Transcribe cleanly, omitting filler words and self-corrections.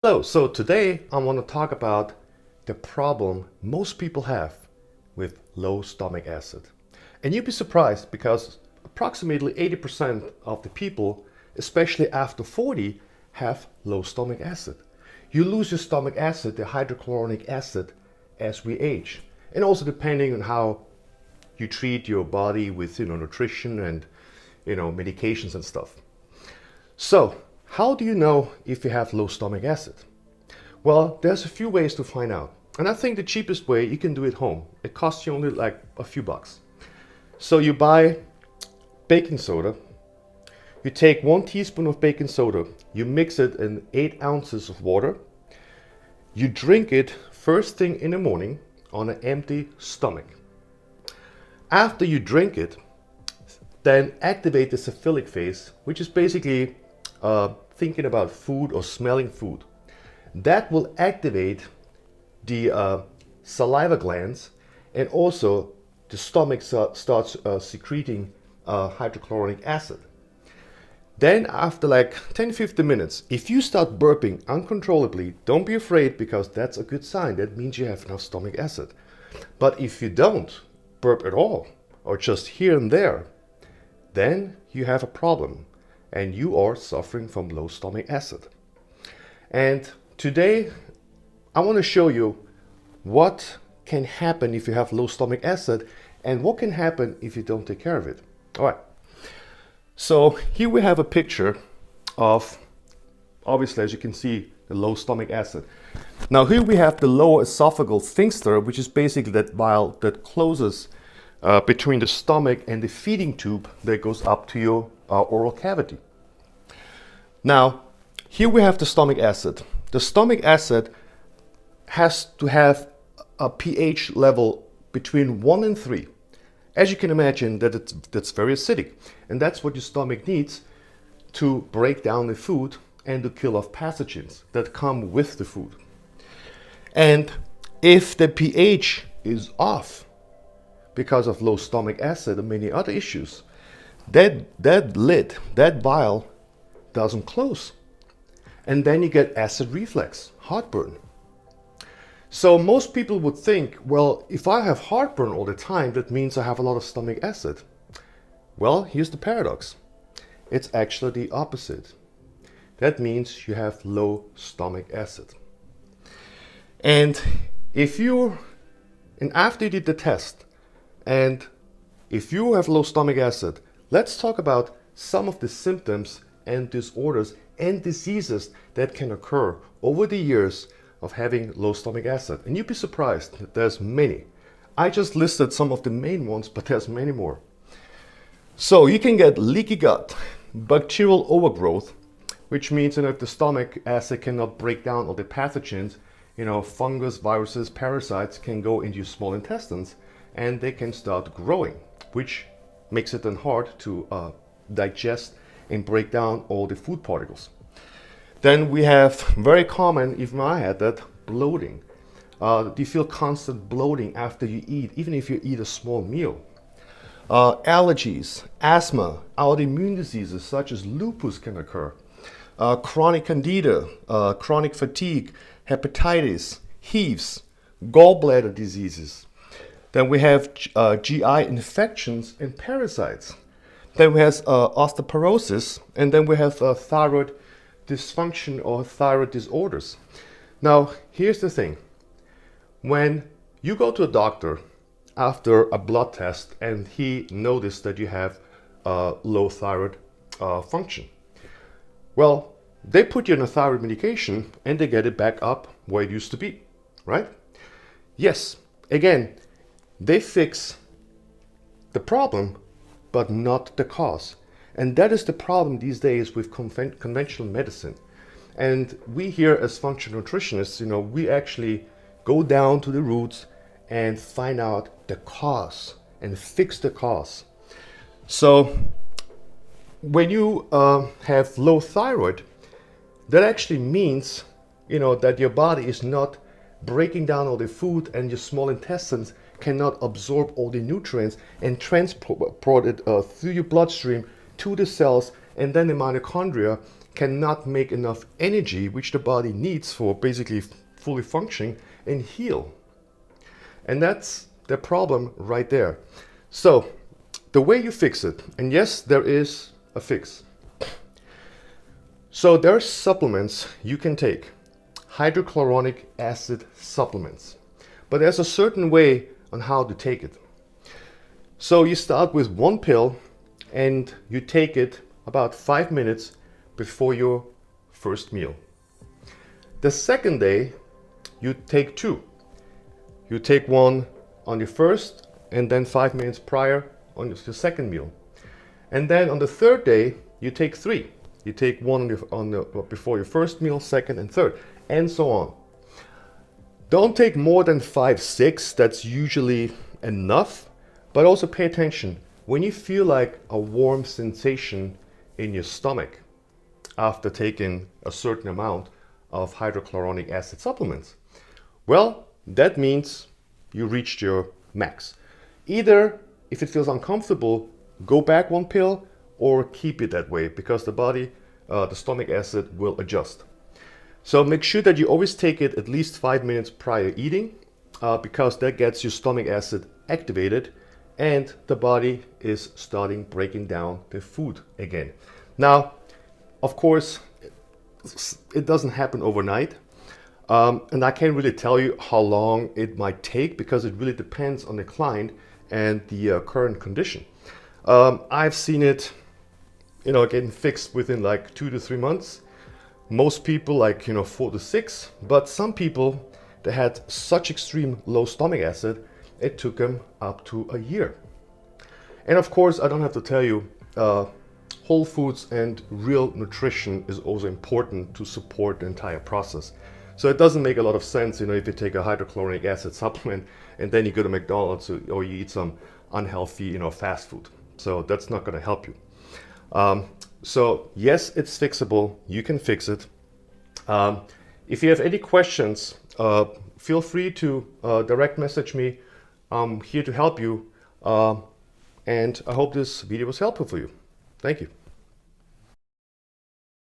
Hello, so today I want to talk about the problem most people have with low stomach acid. And you'd be surprised because approximately 80% of the people, especially after 40, have low stomach acid. You lose your stomach acid, the hydrochloric acid, as we age. And also depending on how you treat your body with nutrition and medications and stuff. So, how do you know if you have low stomach acid? Well, there's a few ways to find out. And I think the cheapest way, you can do it at home. It costs you only like a few bucks. So you buy baking soda. You take 1 teaspoon of baking soda. You mix it in 8 ounces of water. You drink it first thing in the morning on an empty stomach. After you drink it, then activate the cephalic phase, which is basically thinking about food or smelling food. That will activate the saliva glands, and also the stomach starts secreting hydrochloric acid. Then after like 10-15 minutes, if you start burping uncontrollably, don't be afraid, because that's a good sign. That means you have enough stomach acid. But if you don't burp at all, or just here and there, then you have a problem and you are suffering from low stomach acid. And today I want to show you what can happen if you have low stomach acid and what can happen if you don't take care of it. All right. So here we have a picture of, obviously, as you can see, the low stomach acid. Now here we have the lower esophageal sphincter, which is basically that vial that closes between the stomach and the feeding tube that goes up to your oral cavity. Now, here we have the stomach acid. The stomach acid has to have a pH level between 1 and 3. As you can imagine, that's very acidic. And that's what your stomach needs to break down the food and to kill off pathogens that come with the food. And if the pH is off because of low stomach acid and many other issues, that lid, that vial, doesn't close. And then you get acid reflux, heartburn. So most people would think, well, if I have heartburn all the time, that means I have a lot of stomach acid. Well, here's the paradox. It's actually the opposite. That means you have low stomach acid. And after you did the test, and if you have low stomach acid, let's talk about some of the symptoms and disorders and diseases that can occur over the years of having low stomach acid. And you'd be surprised that there's many. I just listed some of the main ones, but there's many more. So you can get leaky gut, bacterial overgrowth, which means if the stomach acid cannot break down all the pathogens, fungus, viruses, parasites can go into your small intestines and they can start growing, which makes it then hard to digest and break down all the food particles. Then we have, very common, even I had that, bloating. Do you feel constant bloating after you eat, even if you eat a small meal? Allergies, asthma, autoimmune diseases such as lupus can occur. Chronic candida, chronic fatigue, hepatitis, hives, gallbladder diseases. Then we have GI infections and parasites. Then we have osteoporosis, and then we have thyroid dysfunction or thyroid disorders. Now, here's the thing. When you go to a doctor after a blood test and he noticed that you have low thyroid function, well, they put you on a thyroid medication and they get it back up where it used to be, right? Yes, again, they fix the problem, but not the cause. And that is the problem these days with conventional medicine. And we here as functional nutritionists, we actually go down to the roots and find out the cause and fix the cause. So when you have low thyroid, that actually means, that your body is not breaking down all the food and your small intestines cannot absorb all the nutrients and transport it through your bloodstream to the cells, and then the mitochondria cannot make enough energy, which the body needs for basically fully functioning and heal. And that's the problem right there. So the way you fix it, and yes, there is a fix. So there are supplements you can take, hydrochloric acid supplements, but there's a certain way on how to take it. So you start with one pill and you take it about 5 minutes before your first meal. The second day you take two. You take one on your first and then 5 minutes prior on your second meal. And then on the third day you take three. You take one before your first meal, second and third, and so on. Don't take more than 5, 6, that's usually enough, but also pay attention when you feel like a warm sensation in your stomach after taking a certain amount of hydrochloric acid supplements. Well, that means you reached your max. Either, if it feels uncomfortable, go back one pill or keep it that way, because the body, the stomach acid will adjust. So make sure that you always take it at least 5 minutes prior eating, because that gets your stomach acid activated and the body is starting breaking down the food again. Now, of course, it doesn't happen overnight. And I can't really tell you how long it might take, because it really depends on the client and the current condition. I've seen it, getting fixed within like 2 to 3 months. Most people like 4 to 6, but some people that had such extreme low stomach acid, it took them up to a year. And of course, I don't have to tell you, whole foods and real nutrition is also important to support the entire process. So it doesn't make a lot of sense, if you take a hydrochloric acid supplement and then you go to McDonald's or you eat some unhealthy, fast food. So that's not going to help you. So yes, it's fixable. You can fix it. If you have any questions, feel free to direct message me. I'm here to help you. And I hope this video was helpful for you. Thank you.